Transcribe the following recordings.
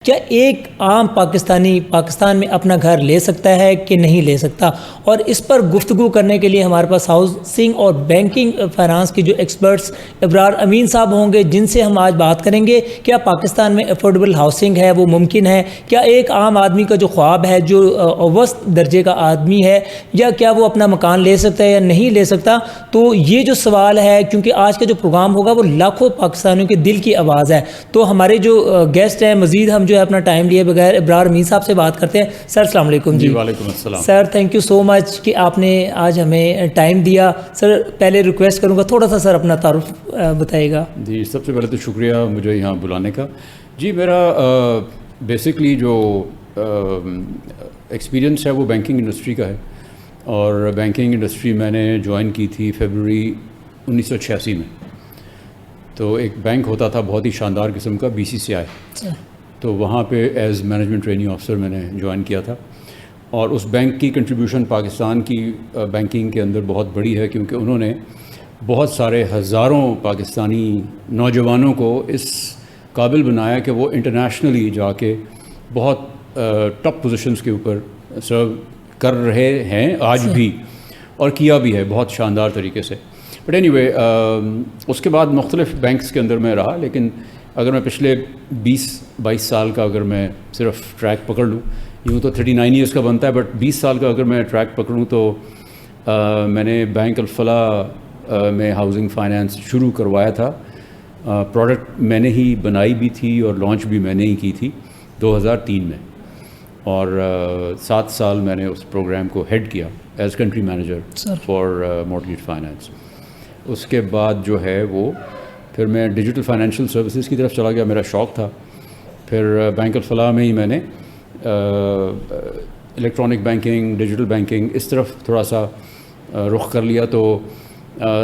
کیا ایک عام پاکستانی پاکستان میں اپنا گھر لے سکتا ہے کہ نہیں لے سکتا؟ اور اس پر گفتگو کرنے کے لیے ہمارے پاس ہاؤسنگ اور بینکنگ فائنانس کی جو ایکسپرٹس ابرار امین صاحب ہوں گے، جن سے ہم آج بات کریں گے کیا پاکستان میں افورڈیبل ہاؤسنگ ہے وہ ممکن ہے، کیا ایک عام آدمی کا جو خواب ہے جو وسط درجے کا آدمی ہے یا کیا وہ اپنا مکان لے سکتا ہے یا نہیں لے سکتا۔ تو یہ جو سوال ہے، کیونکہ آج کا جو پروگرام ہوگا وہ لاکھوں پاکستانیوں کے دل کی آواز ہے، تو ہمارے جو گیسٹ ہیں مزید ہم جو ہے اپنا ٹائم لیے بغیر ابرار امین صاحب سے بات کرتے ہیں۔ سر السلام علیکم۔ جی وعلیکم السلام سر، تھینک یو سو مچ کہ آپ نے آج ہمیں ٹائم دیا۔ سر پہلے ریکویسٹ کروں گا تھوڑا سا سر اپنا تعارف بتائیے گا۔ جی، سب سے پہلے تو شکریہ مجھے یہاں بلانے کا۔ جی، میرا بیسکلی جو ایکسپیرینس ہے وہ بینکنگ انڈسٹری کا ہے، اور بینکنگ انڈسٹری میں نے جوائن کی تھی فیبروری 1986 میں۔ تو ایک بینک ہوتا تھا بہت ہی شاندار قسم کا، BCCI، تو وہاں پہ ایز مینجمنٹ ٹریننگ آفیسر میں نے جوائن کیا تھا، اور اس بینک کی کنٹریبیوشن پاکستان کی بینکنگ کے اندر بہت بڑی ہے، کیونکہ انہوں نے بہت سارے ہزاروں پاکستانی نوجوانوں کو اس قابل بنایا کہ وہ انٹرنیشنلی جا کے بہت ٹاپ پوزیشنز کے اوپر سرو کر رہے ہیں آج بھی، اور کیا بھی ہے بہت شاندار طریقے سے۔ بٹ اینی وے، اس کے بعد مختلف بینکس کے اندر میں رہا، لیکن اگر میں پچھلے 20-22 سال کا اگر میں صرف ٹریک پکڑ لوں، یوں تو 39 ایئرس کا بنتا ہے، بٹ 20 سال کا اگر میں ٹریک پکڑوں تو میں نے بینک الفلاح میں ہاؤسنگ فائنانس شروع کروایا تھا۔ پروڈکٹ میں نے ہی بنائی بھی تھی اور لانچ بھی میں نے ہی کی تھی 2003 میں، اور 7 سال میں نے اس پروگرام کو ہیڈ کیا as country manager for mortgage finance. اس کے بعد جو ہے وہ پھر میں ڈیجیٹل فائنینشیل سروسز کی طرف چلا گیا، میرا شوق تھا۔ پھر بینک الفلاح میں ہی میں نے الیکٹرانک بینکنگ، ڈیجیٹل بینکنگ اس طرف تھوڑا سا رخ کر لیا۔ تو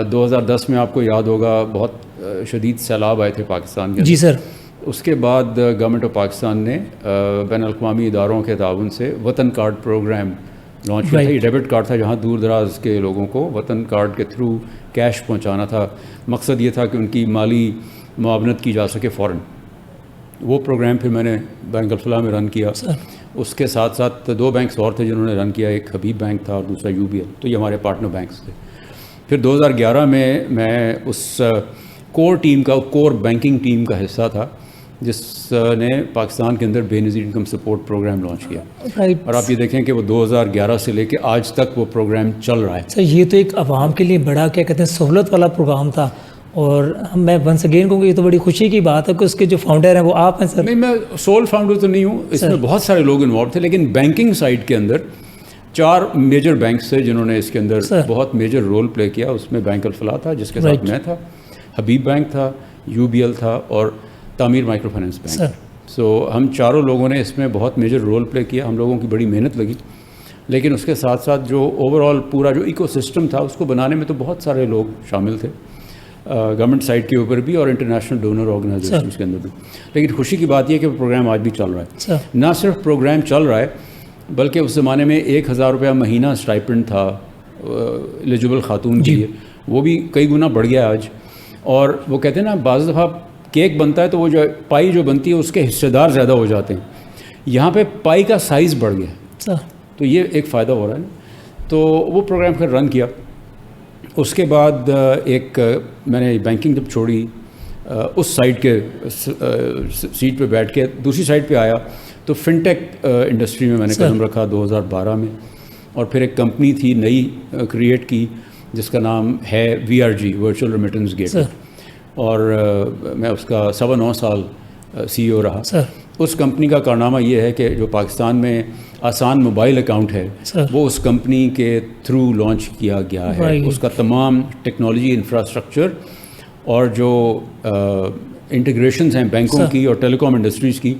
2010 میں آپ کو یاد ہوگا بہت شدید سیلاب آئے تھے پاکستان کے۔ جی سر۔ اس کے بعد گورنمنٹ آف پاکستان نے بین الاقوامی اداروں کے تعاون سے وطن کارڈ پروگرام لانچ کیا تھا۔ یہ ڈیبٹ کارڈ تھا جہاں دور دراز کے لوگوں کو وطن کارڈ کے تھرو کیش پہنچانا تھا۔ مقصد یہ تھا کہ ان کی مالی معاونت کی جا سکے فوراً۔ وہ پروگرام پھر میں نے بینک الفلاح میں رن کیا۔ اس کے ساتھ ساتھ 2 بینکس اور تھے جنہوں نے رن کیا، ایک حبیب بینک تھا اور دوسرا UBL، تو یہ ہمارے پارٹنر بینکس تھے۔ پھر 2011 میں اس کور بینکنگ ٹیم کا حصہ تھا جس نے پاکستان کے اندر بے نظیر انکم سپورٹ پروگرام لانچ کیا، اور آپ یہ دیکھیں کہ وہ 2011 سے لے کے آج تک وہ پروگرام چل رہا ہے۔ سر یہ تو ایک عوام کے لیے بڑا کیا کہتے ہیں سہولت والا پروگرام تھا، اور میں ونس اگین کہوں گا یہ تو بڑی خوشی کی بات ہے کہ اس کے جو فاؤنڈر ہیں وہ آپ ہیں۔ سر نہیں، میں سول فاؤنڈر تو نہیں ہوں، اس میں بہت سارے لوگ انوالو تھے، لیکن بینکنگ سائڈ کے اندر 4 میجر بینکس تھے جنہوں نے اس کے اندر بہت میجر رول پلے کیا۔ اس میں بینک الفلاح تھا جس کے ساتھ میں تھا، حبیب بینک تھا، UBL تھا، اور تعمیر مائکرو فائنانس بینک۔ سو ہم چاروں لوگوں نے اس میں بہت میجر رول پلے کیا، ہم لوگوں کی بڑی محنت لگی، لیکن اس کے ساتھ ساتھ جو اوور آل پورا جو ایکو سسٹم تھا اس کو بنانے میں تو بہت سارے لوگ شامل تھے، گورنمنٹ سائڈ کے اوپر بھی اور انٹرنیشنل ڈونر آرگنائزیشنز کے اندر بھی۔ لیکن خوشی کی بات یہ کہ وہ پروگرام آج بھی چل رہا ہے۔ نہ صرف پروگرام چل رہا ہے بلکہ اس زمانے میں 1000 روپیہ مہینہ اسٹائپنڈ تھا ایلیجبل خاتون کے لیے، وہ بھی کئی گنا بڑھ گیا آج۔ اور وہ کہتے ہیں نا بعض دفعہ کیک بنتا ہے تو وہ جو پائی جو بنتی ہے اس کے حصے دار زیادہ ہو جاتے ہیں، یہاں پہ پائی کا سائز بڑھ گیا، تو یہ ایک فائدہ ہو رہا ہے۔ تو وہ پروگرام پھر رن کیا۔ اس کے بعد ایک میں نے بینکنگ جب چھوڑی، اس سائڈ کے سیٹ پہ بیٹھ کے دوسری سائڈ پہ آیا تو فن ٹیک انڈسٹری میں نے قدم رکھا 2012 میں، اور پھر ایک کمپنی تھی نئی کریٹ کی جس کا نام ہے VRG ورچوئل ریمیٹنس گیٹ، اور میں اس کا 9.25 سال CEO رہا۔ اس کمپنی کا کارنامہ یہ ہے کہ جو پاکستان میں آسان موبائل اکاؤنٹ ہے وہ اس کمپنی کے تھرو لانچ کیا گیا ہے۔ اس کا تمام ٹیکنالوجی انفراسٹرکچر اور جو انٹیگریشنز ہیں بینکوں کی اور ٹیلی کام انڈسٹریز کی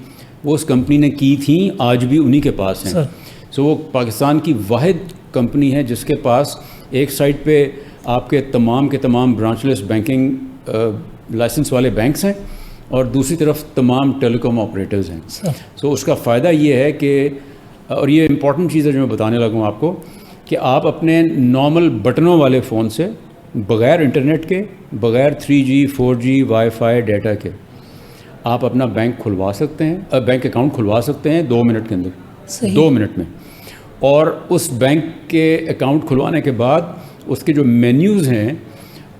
وہ اس کمپنی نے کی تھیں، آج بھی انہی کے پاس ہیں۔ سو وہ پاکستان کی واحد کمپنی ہے جس کے پاس ایک سائڈ پہ آپ کے تمام برانچ لیس بینکنگ لائسنس والے بینکس ہیں اور دوسری طرف تمام ٹیلی کام آپریٹرز ہیں۔ سو اس کا فائدہ یہ ہے کہ، اور یہ امپورٹنٹ چیز ہے جو میں بتانے لگا ہوں آپ کو، کہ آپ اپنے نارمل بٹنوں والے فون سے بغیر انٹرنیٹ کے، بغیر 3G 4G wi fi data کے، آپ اپنا بینک کھلوا سکتے ہیں, بینک اکاؤنٹ کھلوا سکتے ہیں 2 منٹ کے اندر, 2 منٹ میں. اور اس بینک کے اکاؤنٹ کھلوانے کے بعد اس کے جو مینیوز ہیں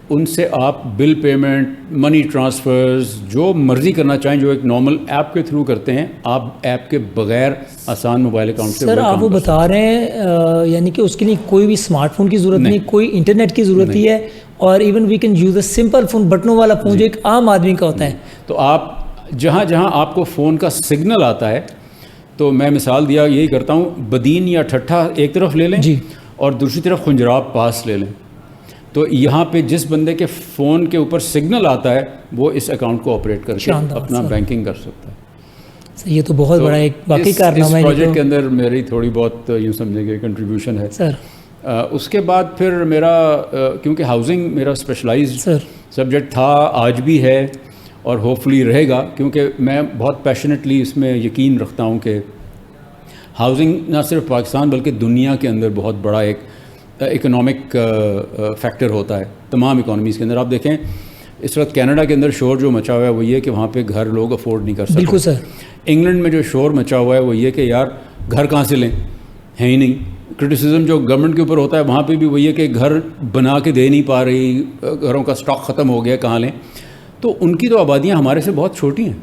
ان سے آپ بل پیمنٹ, منی ٹرانسفرز, جو مرضی کرنا چاہیں, جو ایک نارمل ایپ کے تھرو کرتے ہیں, آپ ایپ کے بغیر آسان موبائل اکاؤنٹ سے. سر آپ وہ بتا رہے ہیں یعنی کہ اس کے لیے کوئی بھی اسمارٹ فون کی ضرورت نہیں, کوئی انٹرنیٹ کی ضرورت نہیں ہے, اور even we can use a simple phone, بٹنوں والا فون جو ایک عام آدمی کا ہوتا ہے. تو آپ جہاں جہاں آپ کو فون کا سگنل آتا ہے, تو میں مثال دیا یہی کرتا ہوں, بدین یا ٹھٹھا ایک طرف لے لیں اور دوسری طرف خنجراب پاس لے لیں. تو یہاں پہ جس بندے کے فون کے اوپر سگنل آتا ہے وہ اس اکاؤنٹ کو آپریٹ کر کے اپنا بینکنگ کر سکتا ہے. یہ تو بہت بڑا ایک باقی کارنامہ ہے. اس پروجیکٹ کے اندر میری تھوڑی بہت یوں سمجھیں کہ کنٹریبیوشن ہے سر. اس کے بعد پھر میرا کیونکہ ہاؤسنگ میرا اسپیشلائزڈ سبجیکٹ تھا, آج بھی ہے اور ہوپ فلی رہے گا, کیونکہ میں بہت پیشنیٹلی اس میں یقین رکھتا ہوں کہ ہاؤسنگ نہ صرف پاکستان بلکہ دنیا کے اندر بہت بڑا ایک اکنامک فیکٹر ہوتا ہے تمام اکانومیز کے اندر. آپ دیکھیں اس وقت کینیڈا کے اندر شور جو مچا ہوا ہے وہ یہ کہ وہاں پہ گھر لوگ افورڈ نہیں کر سکتے. بالکل سر. انگلینڈ میں جو شور مچا ہوا ہے وہ یہ کہ یار گھر کہاں سے لیں, ہیں ہی نہیں. کرٹیسزم جو گورنمنٹ کے اوپر ہوتا ہے وہاں پہ بھی وہ یہ کہ گھر بنا کے دے نہیں پا رہی, گھروں کا اسٹاک ختم ہو گیا, کہاں لیں. تو ان کی تو آبادیاں ہمارے سے بہت چھوٹی ہیں.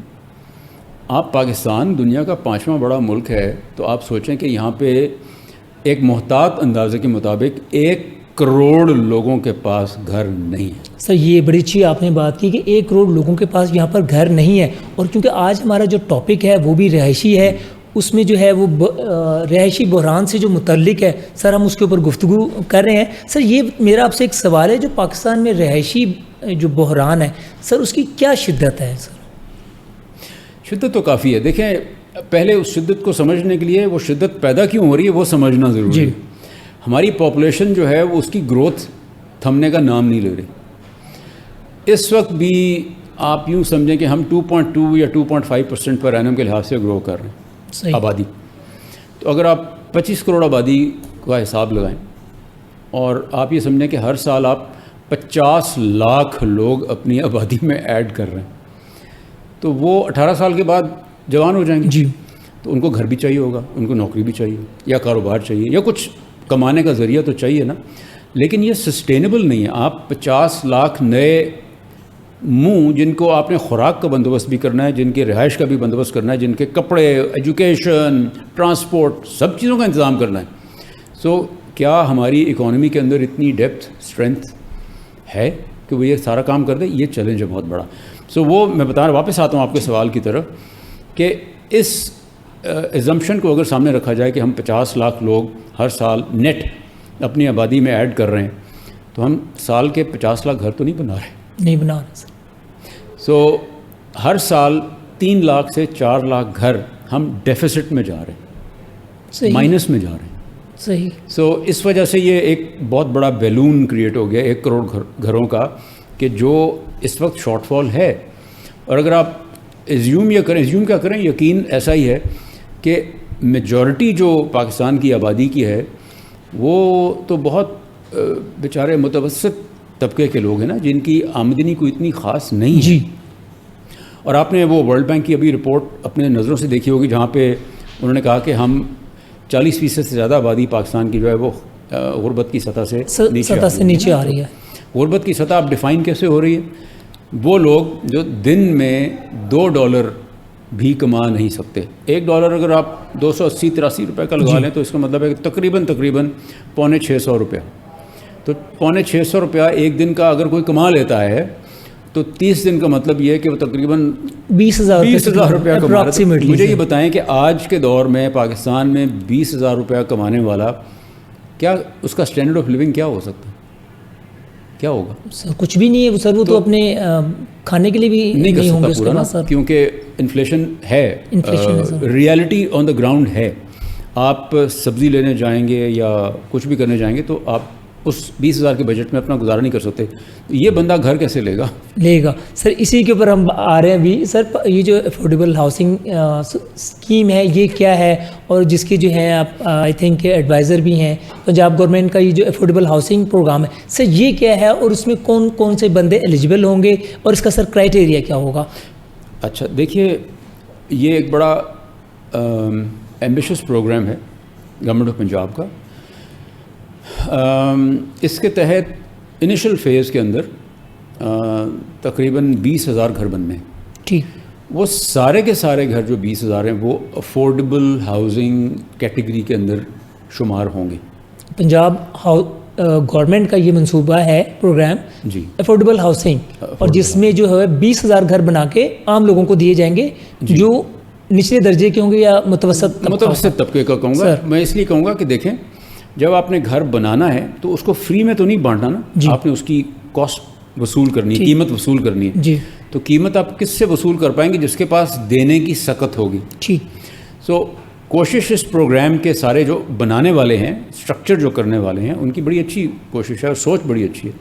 آپ پاکستان دنیا کا 5واں بڑا ملک ہے, تو آپ سوچیں کہ یہاں پہ ایک محتاط اندازے کے مطابق 1 کروڑ لوگوں کے پاس گھر نہیں ہے. سر یہ بڑی اچھی آپ نے بات کی کہ 1 کروڑ لوگوں کے پاس یہاں پر گھر نہیں ہے, اور کیونکہ آج ہمارا جو ٹاپک ہے وہ بھی رہائشی ہے, اس میں جو ہے وہ رہائشی بحران سے جو متعلق ہے سر, ہم اس کے اوپر گفتگو کر رہے ہیں. سر یہ میرا آپ سے ایک سوال ہے, جو پاکستان میں رہائشی جو بحران ہے سر, اس کی کیا شدت ہے سر؟ شدت تو کافی ہے. دیکھیں پہلے اس شدت کو سمجھنے کے لیے وہ شدت پیدا کیوں ہو رہی ہے وہ سمجھنا ضروری ہے. ہماری پاپولیشن جو ہے وہ اس کی گروتھ تھمنے کا نام نہیں لے رہی. اس وقت بھی آپ یوں سمجھیں کہ ہم 2.2 یا 2.5% پر اینم کے لحاظ سے گرو کر رہے ہیں آبادی. تو اگر آپ 25 کروڑ آبادی کا حساب لگائیں اور آپ یہ سمجھیں کہ ہر سال آپ 50 لاکھ لوگ اپنی آبادی میں ایڈ کر رہے ہیں, تو وہ 18 سال کے بعد جوان ہو جائیں گے. جی. تو ان کو گھر بھی چاہیے ہوگا, ان کو نوکری بھی چاہیے, یا کاروبار چاہیے, یا کچھ کمانے کا ذریعہ تو چاہیے نا. لیکن یہ سسٹینیبل نہیں ہے. آپ 50 لاکھ نئے منہ جن کو آپ نے خوراک کا بندوبست بھی کرنا ہے, جن کے رہائش کا بھی بندوبست کرنا ہے, جن کے کپڑے, ایجوکیشن, ٹرانسپورٹ, سب چیزوں کا انتظام کرنا ہے. سو کیا ہماری اکانومی کے اندر اتنی ڈیپتھ, اسٹرینتھ ہے کہ وہ یہ سارا کام کر دے؟ یہ چیلنج ہے بہت بڑا. سو وہ میں بتا رہا, واپس آتا ہوں آپ کے سوال کی طرف, کہ اس ایزمپشن کو اگر سامنے رکھا جائے کہ ہم 50 لاکھ لوگ ہر سال نیٹ اپنی آبادی میں ایڈ کر رہے ہیں, تو ہم سال کے 50 لاکھ گھر تو نہیں بنا رہے. سر. سو ہر سال 3 لاکھ سے 4 لاکھ گھر ہم ڈیفیسٹ میں جا رہے ہیں, مائنس میں جا رہے ہیں. صحیح. سو اس وجہ سے یہ ایک بہت بڑا بیلون کریٹ ہو گیا 1 کروڑ گھروں کا, کہ جو اس وقت شارٹ فال ہے. اور اگر آپ ایزیوم کیا کریں, یقین ایسا ہی ہے کہ میجورٹی جو پاکستان کی آبادی کی ہے وہ تو بہت بیچارے متوسط طبقے کے لوگ ہیں نا, جن کی آمدنی کوئی اتنی خاص نہیں ہے. جی. اور آپ نے وہ ورلڈ بینک کی ابھی رپورٹ اپنے نظروں سے دیکھی ہوگی, جہاں پہ انہوں نے کہا کہ ہم 40% سے زیادہ آبادی پاکستان کی جو ہے وہ غربت کی سطح سے نیچے آ رہی ہے. غربت کی سطح اب ڈیفائن کیسے ہو رہی ہے؟ وہ لوگ جو دن میں $2 بھی کما نہیں سکتے. $1 اگر آپ 280-83 روپے کا لگا لیں تو اس کا مطلب ہے کہ تقریباً $650. تو $650 ایک دن کا اگر کوئی کما لیتا ہے تو 30 دن کا مطلب یہ ہے کہ وہ تقریباً 20,000 روپیہ کما رہا ہے. مجھے یہ بتائیں کہ آج کے دور میں پاکستان میں 20,000 روپیہ کمانے والا, کیا اس کا اسٹینڈرڈ آف لیونگ کیا ہو سکتا ہے؟ کیا ہوگا؟ کچھ بھی نہیں ہے سر. وہ تو اپنے کھانے کے لیے بھی نہیں ہوں گے اس کے پاس سر, کیونکہ انفلیشن ہے, ریالٹی آن دا گراؤنڈ ہے. آپ سبزی لینے جائیں گے یا کچھ بھی کرنے جائیں گے تو آپ اس 20,000 کے بجٹ میں اپنا گزارا نہیں کر سکتے. یہ بندہ گھر کیسے لے گا؟ سر اسی کے اوپر ہم آ رہے ہیں ابھی. سر یہ جو افورڈیبل ہاؤسنگ اسکیم ہے یہ کیا ہے, اور جس کی جو ہے آپ آئی تھنک ایڈوائزر بھی ہیں پنجاب گورنمنٹ کا, یہ جو افورڈیبل ہاؤسنگ پروگرام ہے سر یہ کیا ہے, اور اس میں کون کون سے بندے ایلیجیبل ہوں گے, اور اس کا سر کرائٹیریا کیا ہوگا؟ اچھا دیکھیے, یہ ایک بڑا ایمبیشس پروگرام ہے گورنمنٹ آف پنجاب کا. اس کے تحت انیشل فیز کے اندر تقریباً 20,000 گھر بننے ہیں. ٹھیک. وہ سارے کے سارے گھر جو 20,000 ہیں وہ افورڈیبل ہاؤسنگ کیٹیگری کے اندر شمار ہوں گے. پنجاب گورنمنٹ کا یہ منصوبہ ہے پروگرام جی افورڈیبل ہاؤسنگ, اور جس میں جو ہے 20,000 گھر بنا کے عام لوگوں کو دیے جائیں گے جو نچلے درجے کے ہوں گے یا متوسط طبقے کا کہوں گا. میں اس لیے کہوں گا کہ دیکھیں, جب آپ نے گھر بنانا ہے تو اس کو فری میں تو نہیں بانٹنا نا, آپ نے اس کی کاسٹ وصول کرنی ہے, قیمت وصول کرنی ہے. جی. تو قیمت آپ کس سے وصول کر پائیں گے؟ جس کے پاس دینے کی سکت ہوگی. ٹھیک. سو کوشش اس پروگرام کے سارے جو بنانے والے ہیں, اسٹرکچر جو کرنے والے ہیں, ان کی بڑی اچھی کوشش ہے اور سوچ بڑی اچھی ہے,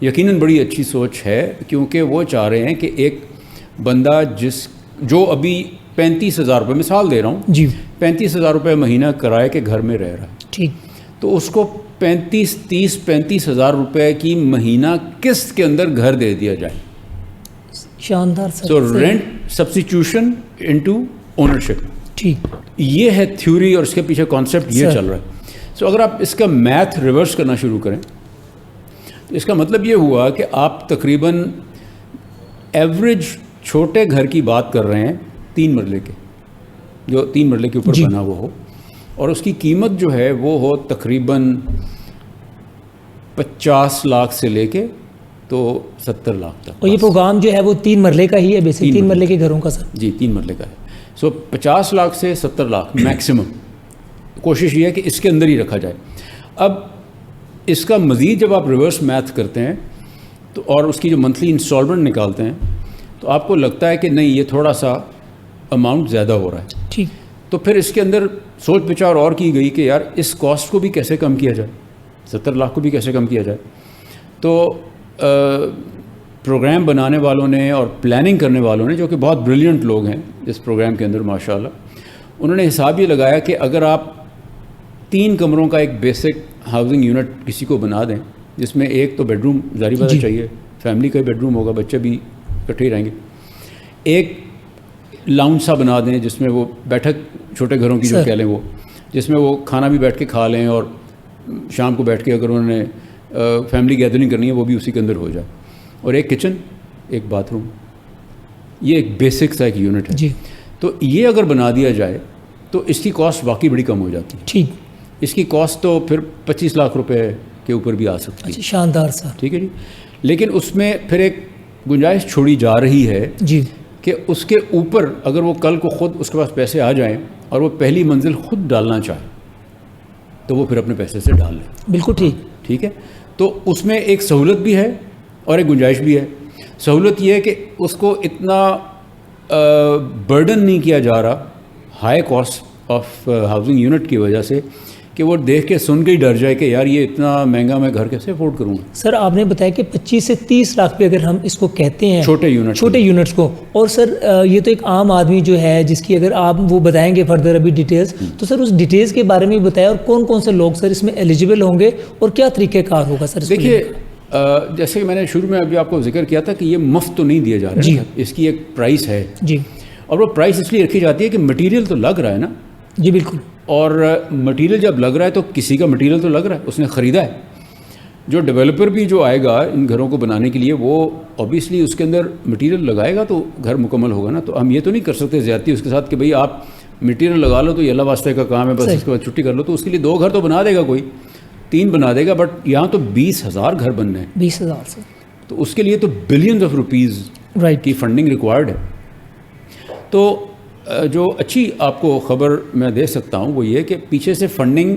یقیناً بڑی اچھی سوچ ہے, کیونکہ وہ چاہ رہے ہیں کہ ایک بندہ جو ابھی 35,000 روپے, مثال دے رہا ہوں جی, 35,000 روپے مہینہ کرائے کے گھر میں رہ رہا ہے. ٹھیک. تو اس کو 35,000 روپے کی مہینہ قسط کے اندر گھر دے دیا جائے. شاندار. سو رینٹ سبسٹیٹیوشن انٹو اونرشپ. ٹھیک. یہ ہے تھیوری, اور اس کے پیچھے کانسیپٹ یہ چل رہا ہے. سو اگر آپ اس کا میتھ ریورس کرنا شروع کریں تو اس کا مطلب یہ ہوا کہ آپ تقریباً ایوریج چھوٹے گھر کی بات کر رہے ہیں 3 مرلے کے, جو 3 مرلے کے اوپر بنا ہوا ہو, اور اس کی قیمت جو ہے وہ ہو تقریباً 50 لاکھ سے لے کے تو 70 لاکھ تک. اور یہ پروگرام جو ہے وہ 3 مرلے کا ہی ہے, بیسک 3 مرلے کے گھروں کا. سر جی 3 مرلے کا ہے. سو 50 لاکھ سے 70 لاکھ میکسیمم. کوشش یہ ہے کہ اس کے اندر ہی رکھا جائے. اب اس کا مزید جب آپ ریورس میتھ کرتے ہیں تو, اور اس کی جو منتھلی انسٹالمنٹ نکالتے ہیں, تو آپ کو لگتا ہے کہ نہیں, یہ تھوڑا سا اماؤنٹ زیادہ ہو رہا ہے. ٹھیک. تو پھر اس کے اندر سوچ بچار اور کی گئی کہ یار اس کاسٹ کو بھی کیسے کم کیا جائے, 70 لاکھ کو بھی کیسے کم کیا جائے. تو پروگرام بنانے والوں نے اور پلاننگ کرنے والوں نے, جو کہ بہت بریلینٹ لوگ ہیں اس پروگرام کے اندر ماشاءاللہ, انہوں نے حساب یہ لگایا کہ اگر آپ 3 کمروں کا ایک بیسک ہاؤسنگ یونٹ کسی کو بنا دیں, جس میں ایک تو بیڈ روم ظاہری بات چاہیے, فیملی کا بیڈ روم ہوگا, بچے بھی اکٹھے ہی رہیں گے, ایک لاؤنج سا بنا دیں جس میں وہ بیٹھک, چھوٹے گھروں کی جو کہہ لیں وہ, جس میں وہ کھانا بھی بیٹھ کے کھا لیں, اور شام کو بیٹھ کے اگر انہوں نے فیملی گیدرنگ کرنی ہے وہ بھی اسی کے اندر ہو جائے, اور ایک کچن, ایک باتھ روم. یہ ایک بیسک سا ایک یونٹ ہے. جی. تو یہ اگر بنا دیا جائے تو اس کی کاسٹ واقعی بڑی کم ہو جاتی ہے. ٹھیک. اس کی کاسٹ تو پھر 25 لاکھ روپے کے اوپر بھی آ سکتی ہے. شاندار سر. ٹھیک ہے جی. لیکن اس میں پھر ایک گنجائش چھوڑی جا رہی ہے جی کہ اس کے اوپر اگر وہ کل کو خود اس کے پاس پیسے آ جائیں اور وہ پہلی منزل خود ڈالنا چاہے تو وہ پھر اپنے پیسے سے ڈال لیں. بالکل ٹھیک. ٹھیک ہے. تو اس میں ایک سہولت بھی ہے اور ایک گنجائش بھی ہے. سہولت یہ ہے کہ اس کو اتنا برڈن نہیں کیا جا رہا high cost of housing unit کی وجہ سے کہ وہ دیکھ کے سن کے ہی ڈر جائے کہ یار یہ اتنا مہنگا میں گھر کیسے افورڈ کروں گا. سر آپ نے بتایا کہ 25 سے 30 لاکھ پہ اگر ہم اس کو کہتے ہیں چھوٹے یونٹس کو, اور سر یہ تو ایک عام آدمی جو ہے جس کی اگر آپ وہ بتائیں گے فردر ابھی ڈیٹیلز, تو سر اس ڈیٹیلز کے بارے میں بتایا, اور کون کون سے لوگ سر اس میں ایلیجیبل ہوں گے اور کیا طریقہ کار ہوگا سر. دیکھیے جیسے کہ میں نے شروع میں ابھی آپ کو ذکر کیا تھا کہ یہ مفت تو نہیں دیا جا رہا ہے, اس کی ایک پرائس ہے. جی. اور وہ پرائس اس لیے رکھی جاتی ہے کہ مٹیریل تو لگ رہا ہے نا. جی بالکل. اور مٹیریل جب لگ رہا ہے تو کسی کا مٹیریل تو لگ رہا ہے, اس نے خریدا ہے. جو ڈیولپر بھی جو آئے گا ان گھروں کو بنانے کے لیے وہ اوبیسلی اس کے اندر مٹیریل لگائے گا تو گھر مکمل ہوگا نا. تو ہم یہ تو نہیں کر سکتے زیادتی اس کے ساتھ کہ بھئی آپ مٹیریل لگا لو تو یہ اللہ واسطے کا کام ہے, بس اس کے بعد چھٹی کر لو. تو اس کے لیے 2 گھر تو بنا دے گا, کوئی 3 بنا دے گا, بٹ یہاں تو 20,000 گھر بننے ہیں. 20,000 سے تو اس کے لیے تو بلینز آف روپیز کی فنڈنگ ریکوائرڈ ہے. تو جو اچھی آپ کو خبر میں دے سکتا ہوں وہ یہ کہ پیچھے سے فنڈنگ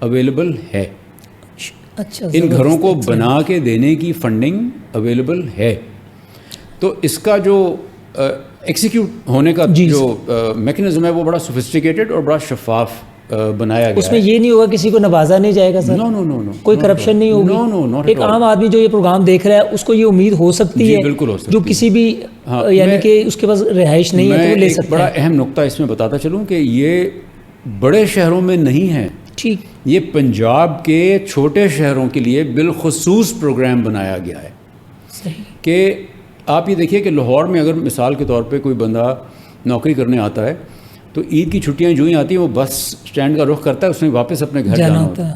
اویلیبل ہے. اچھا. ان گھروں کو بنا کے دینے کی فنڈنگ اویلیبل ہے. تو اس کا جو ایکسیکیوٹ ہونے کا جو میکنزم ہے وہ بڑا سوفسٹیکیٹڈ اور بڑا شفاف بنایا گیا. اس میں یہ نہیں ہوگا کسی کو نوازا نہیں جائے گا سر. نو کوئی کرپشن نہیں ہوگی. ایک عام آدمی جو یہ پروگرام دیکھ رہا ہے اس کو یہ امید ہو سکتی ہے بالکل ہو سکتی جو کسی بھی یعنی کہ اس کے پاس رہائش نہیں ہے تو وہ لے سکتا ہے. بڑا اہم نقطہ اس میں بتاتا چلوں کہ یہ بڑے شہروں میں نہیں ہے. ٹھیک. یہ پنجاب کے چھوٹے شہروں کے لیے بالخصوص پروگرام بنایا گیا ہے. صحیح. کہ آپ یہ دیکھیے کہ لاہور میں اگر مثال کے طور پہ کوئی بندہ نوکری کرنے آتا ہے تو عید کی چھٹیاں جو ہی آتی ہیں وہ بس اسٹینڈ کا رخ کرتا ہے, اس نے واپس اپنے گھر جانا ہوتا ہے.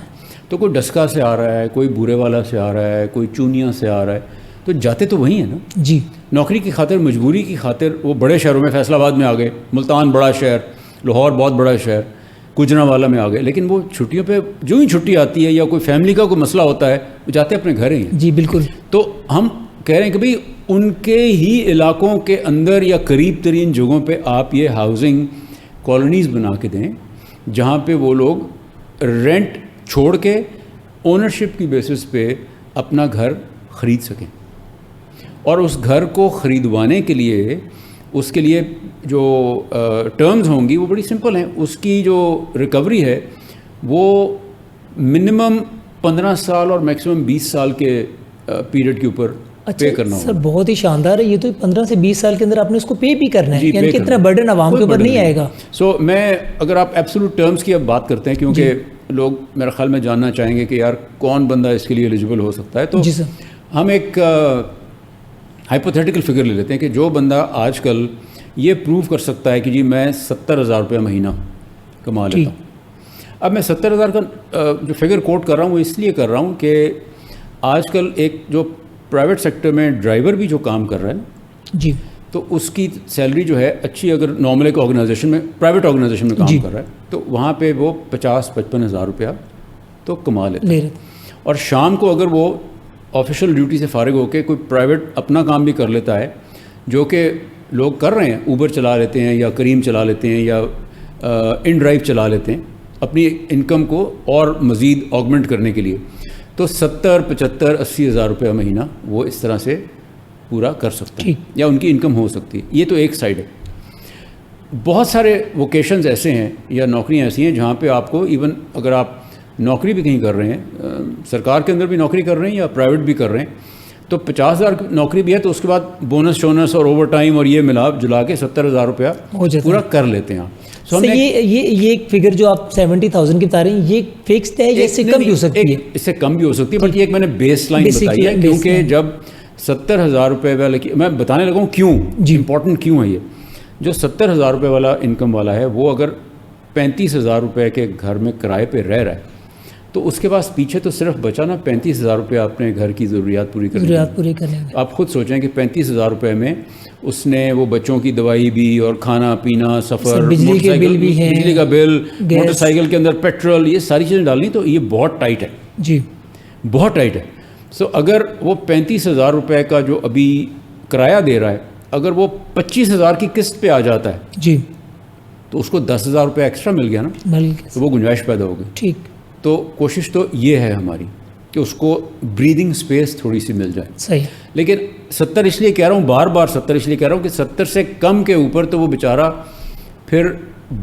تو کوئی ڈسکا سے آ رہا ہے, کوئی بورے والا سے آ رہا ہے, کوئی چونیاں سے آ رہا ہے, تو جاتے تو وہیں ہیں نا جی. نوکری کی خاطر, مجبوری کی خاطر وہ بڑے شہروں میں, فیصل آباد میں آ گئے, ملتان بڑا شہر, لاہور بہت بڑا شہر, گوجرانوالا میں آ گئے. لیکن وہ چھٹیوں پہ جو ہی چھٹی آتی ہے یا کوئی فیملی کا کوئی مسئلہ ہوتا ہے وہ جاتے اپنے گھر ہی ہیں. جی بالکل. تو ہم کہہ رہے ہیں کہ بھئی ان کے ہی علاقوں کے اندر یا قریب ترین جگہوں پہ آپ یہ ہاؤسنگ کالونیز بنا کے دیں جہاں پہ وہ لوگ رینٹ چھوڑ کے اونرشپ کی بیسس پہ اپنا گھر خرید سکیں. اور اس گھر کو خریدوانے کے لیے اس کے لیے جو ٹرمز ہوں گی وہ بڑی سمپل ہیں. اس کی جو ریکوری ہے وہ منیمم 15 سال اور میکسیمم 20 سال کے پیریڈ کے اوپر پے کرنا ہوگا. سر بہت ہی شاندار ہے. یہ تو 15 سے 20 سال کے اندر آپ نے اس کو پے بھی کرنا ہے, یعنی کہ اتنا برڈن عوام کے اوپر نہیں آئے گا. سو میں اگر آپ ایبسولوٹ ٹرمز کی اب بات کرتے ہیں, کیونکہ لوگ میرے خیال میں جاننا چاہیں گے کہ یار کون بندہ اس کے لیے ایلیجیبل ہو سکتا ہے, تو ہم ایک ہائپوتھیٹیکل فگر لے لیتے ہیں کہ جو بندہ آج کل یہ پروو کر سکتا ہے کہ جی میں 70,000 روپیہ مہینہ کما لیتا ہوں. اب میں 70,000 کا جو فگر کوٹ کر رہا ہوں وہ اس لیے کر رہا ہوں کہ آج کل ایک جو پرائیویٹ سیکٹر میں ڈرائیور بھی جو کام کر رہا ہے جی, تو اس کی سیلری جو ہے اچھی, اگر نارمل ایک آرگنائزیشن میں, پرائیویٹ آرگنائزیشن میں کام کر رہا ہے تو وہاں پہ وہ 50-55 ہزار روپیہ تو کما لیتا ہے. اور شام کو اگر وہ آفیشیل ڈیوٹی سے فارغ ہو کے کوئی پرائیویٹ اپنا کام بھی کر لیتا ہے, جو کہ لوگ کر رہے ہیں, اوبر چلا لیتے ہیں یا کریم چلا لیتے ہیں یا ان ڈرائیو چلا لیتے ہیں اپنی انکم کو اور مزید آگمنٹ کرنے کے لیے, تو 70-75-80 ہزار روپیہ مہینہ وہ اس طرح سے پورا کر سکتے ہیں یا ان کی انکم ہو سکتی ہے. یہ تو ایک سائڈ ہے. بہت سارے ووکیشنز ایسے ہیں یا نوکریاں ایسی ہیں جہاں پہ آپ کو ایون اگر آپ نوکری بھی کہیں کر رہے ہیں, سرکار کے اندر بھی نوکری کر رہے ہیں یا پرائیویٹ بھی کر رہے ہیں, تو 50,000 نوکری بھی ہے تو اس کے بعد بونس شونس اور اوور ٹائم اور یہ ملا جلا کے 70,000 روپیہ پورا کر لیتے ہیں. یہ ایک فگر جو آپ 70,000 کی بتا رہے ہیں یہ فکسڈ ہے یا اس سے کم بھی ہو سکتی ہے؟ اس سے کم بھی ہو سکتی ہے, بٹ یہ ایک میں نے بیس لائن بتائی ہے, کیونکہ جب 70,000 روپے والا, میں بتانے لگا ہوں کیوں امپورٹنٹ کیوں ہے یہ. جو 70,000 روپے والا انکم والا ہے وہ اگر 35,000 روپے کے گھر میں کرائے پہ رہ رہا ہے تو اس کے پاس پیچھے تو صرف بچا نا 35,000 روپے اپنے گھر کی ضروریات پوری کرنے. آپ خود سوچیں کہ 35,000 روپے میں اس نے وہ بچوں کی دوائی بھی اور کھانا پینا, سفر, بجلی کے بل بھی ہیں, بجلی کا بل, موٹر سائیکل کے اندر پیٹرول, یہ ساری چیزیں ڈالنی, تو یہ بہت ٹائٹ ہے. جی بہت ٹائٹ ہے. سو اگر وہ 35,000 روپے کا جو ابھی کرایہ دے رہا ہے اگر وہ 25,000 کی قسط پہ آ جاتا ہے جی تو اس کو 10,000 روپے ایکسٹرا مل گیا نا, تو وہ گنجائش پیدا ہو گئی. ٹھیک. تو کوشش تو یہ ہے ہماری کہ اس کو بریدنگ سپیس تھوڑی سی مل جائے. صحیح. لیکن 70 اس لیے کہہ رہا ہوں, بار بار 70 اس لیے کہہ رہا ہوں کہ 70 سے کم کے اوپر تو وہ بیچارہ پھر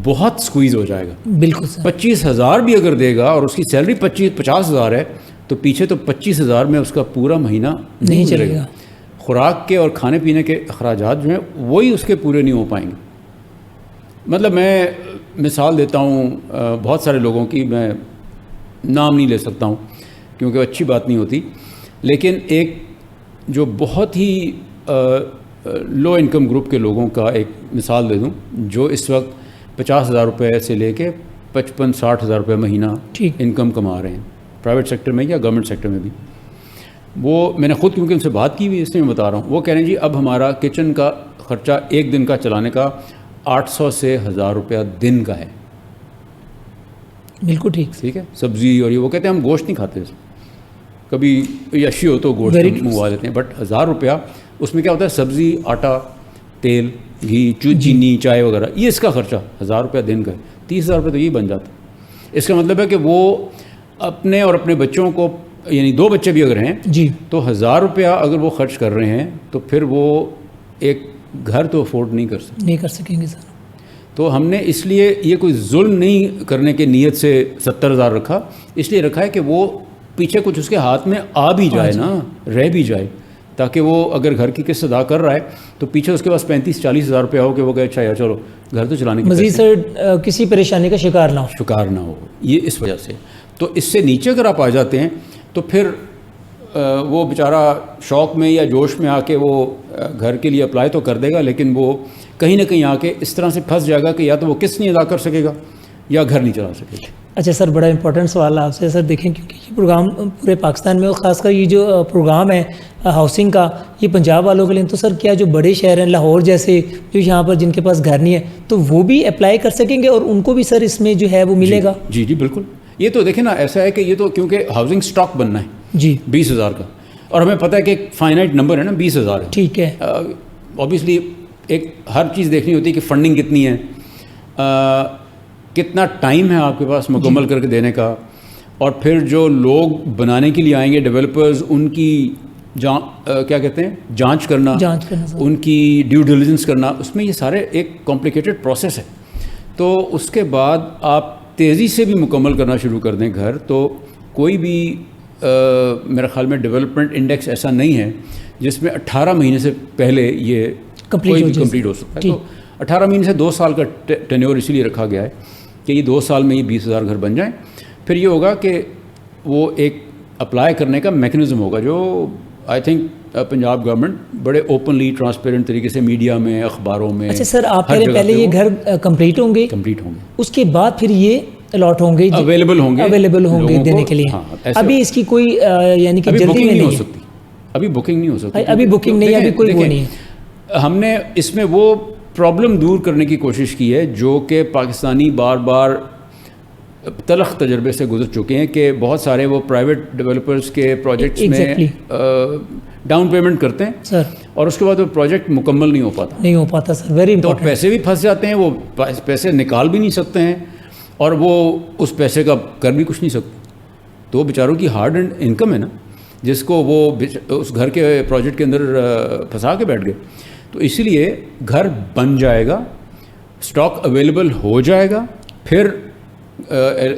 بہت سکویز ہو جائے گا. بالکل. 25,000 بھی اگر دے گا اور اس کی سیلری 50,000 ہے تو پیچھے تو 25,000 میں اس کا پورا مہینہ نہیں چلے گا. خوراک کے اور کھانے پینے کے اخراجات جو ہیں وہی اس کے پورے نہیں ہو پائیں گے. مطلب میں مثال دیتا ہوں بہت سارے لوگوں کی, میں نام نہیں لے سکتا ہوں کیونکہ اچھی بات نہیں ہوتی, لیکن ایک جو بہت ہی لو انکم گروپ کے لوگوں کا ایک مثال دے دوں, جو اس وقت 50,000 روپے سے لے کے 55-60 ہزار روپے مہینہ انکم کما رہے ہیں پرائیویٹ سیکٹر میں یا گورنمنٹ سیکٹر میں بھی. وہ میں نے خود کیونکہ ان سے بات کی ہوئی اس لیے میں بتا رہا ہوں. وہ کہہ رہے ہیں جی اب ہمارا کچن کا خرچہ ایک دن کا چلانے کا 800 سے 1,000 روپیہ دن کا ہے. بالکل ٹھیک ہے. سبزی اور یہ, وہ کہتے ہیں ہم گوشت نہیں کھاتے, کبھی یشی ہو تو گوشت منگوا دیتے ہیں, بٹ 1,000 روپیہ اس میں کیا ہوتا ہے, سبزی, آٹا, تیل, گھی, چینی, چائے وغیرہ, یہ اس کا خرچہ 1,000 روپیہ دن کا ہے. 30,000 روپے تو یہ بن جاتا ہے. اس کا مطلب ہے کہ وہ اپنے اور اپنے بچوں کو, یعنی 2 بچے بھی اگر ہیں جی, تو 1,000 روپیہ اگر وہ خرچ کر رہے ہیں تو پھر وہ ایک گھر تو افورڈ نہیں کر سکیں گے سر. تو ہم نے اس لیے یہ کوئی ظلم نہیں کرنے کی نیت سے 70,000 رکھا, اس لیے رکھا ہے کہ وہ پیچھے کچھ اس کے ہاتھ میں آ بھی جائے نا, رہ بھی جائے, تاکہ وہ اگر گھر کی قسط ادا کر رہا ہے تو پیچھے اس کے پاس 35-40 ہزار روپیہ ہو کہ وہ کہے اچھا یار چلو گھر تو چلانے کی مزید سر کسی پریشانی کا شکار نہ ہو. یہ اس وجہ سے. تو اس سے نیچے اگر آپ آ جاتے ہیں تو پھر وہ بیچارہ شوق میں یا جوش میں آ کے وہ گھر کے لیے اپلائی تو کر دے گا، لیکن وہ کہیں نہ کہیں آ کے اس طرح سے پھنس جائے گا کہ یا تو وہ قسط نہیں ادا کر سکے گا یا گھر نہیں چلا سکے گا۔ اچھا سر، بڑا امپورٹنٹ سوال ہے آپ سے سر، دیکھیں کیونکہ یہ پروگرام پورے پاکستان میں اور خاص کر یہ جو پروگرام ہے ہاؤسنگ کا یہ پنجاب والوں کے لیے، تو سر کیا جو بڑے شہر ہیں لاہور جیسے جو یہاں پر جن کے پاس گھر نہیں ہے تو وہ بھی اپلائی کر سکیں گے اور ان کو بھی سر اس میں جو ہے وہ ملے گا؟ جی جی بالکل، یہ تو دیکھیں نا ایسا ہے کہ یہ تو کیونکہ ہاؤسنگ سٹاک بننا ہے جی 20,000 کا، اور ہمیں پتہ ہے کہ ایک فائنائٹ نمبر ہے نا 20,000 ہے، ٹھیک ہے، اوبیسلی ایک ہر چیز دیکھنی ہوتی ہے کہ فنڈنگ کتنی ہے، کتنا ٹائم ہے آپ کے پاس مکمل کر کے دینے کا، اور پھر جو لوگ بنانے کے لیے آئیں گے ڈیولپرز، ان کی کیا کہتے ہیں جانچ کرنا ان کی ڈیو ڈیلیجنس کرنا، اس میں یہ سارے ایک کمپلیکیٹڈ پروسیس ہے۔ تو اس کے بعد آپ تیزی سے بھی مکمل کرنا شروع کر دیں گھر، تو کوئی بھی میرے خیال میں ڈیولپمنٹ انڈیکس ایسا نہیں ہے جس میں 18 مہینے سے پہلے یہ کوئی بھی کمپلیٹ ہو سکتا ہے۔ تو 18 مہینے سے 2 سال کا ٹینیور اسی لیے رکھا گیا ہے کہ یہ 2 سال میں یہ 20,000 گھر بن جائیں۔ پھر یہ ہوگا کہ وہ ایک اپلائی کرنے کا میکنزم ہوگا جو آئی تھنک پنجاب گورنمنٹ بڑے اوپنلی ٹرانسپیرنٹ طریقے سے میڈیا میں، اخباروں میں۔ اچھا سر، آپ کہہ رہے ہیں پہلے یہ گھر کمپلیٹ ہوں گے، اس کے بعد پھر یہ الاٹ ہوں گے، اویلیبل ہوں گے دینے کے لیے۔ ابھی اس کی کوئی یعنی کہ جلدی میں نہیں ہو سکتی، ابھی بکنگ نہیں ہو سکتی، ابھی بکنگ نہیں، ابھی کوئی وہ نہیں ہے۔ ہم نے اس میں وہ پرابلم دور کرنے کی کوشش کی ہے جو کہ پاکستانی بار بار تلخ تجربے سے گزر چکے ہیں کہ بہت سارے وہ پرائیویٹ ڈیولپرز کے پروجیکٹس میں ڈاؤن پیمنٹ کرتے ہیں سر، اور اس کے بعد وہ پروجیکٹ مکمل نہیں ہو پاتا سر، ویری امپورٹنٹ، تو پیسے بھی پھنس جاتے ہیں، وہ پیسے نکال بھی نہیں سکتے ہیں اور وہ اس پیسے کا کر بھی کچھ نہیں سکتے۔ تو وہ بیچاروں کی ہارڈ اینڈ انکم ہے نا، جس کو وہ اس گھر کے پروجیکٹ کے اندر پھنسا کے بیٹھ گئے۔ تو اسی لیے گھر بن جائے گا، سٹاک اویلیبل ہو جائے گا، پھر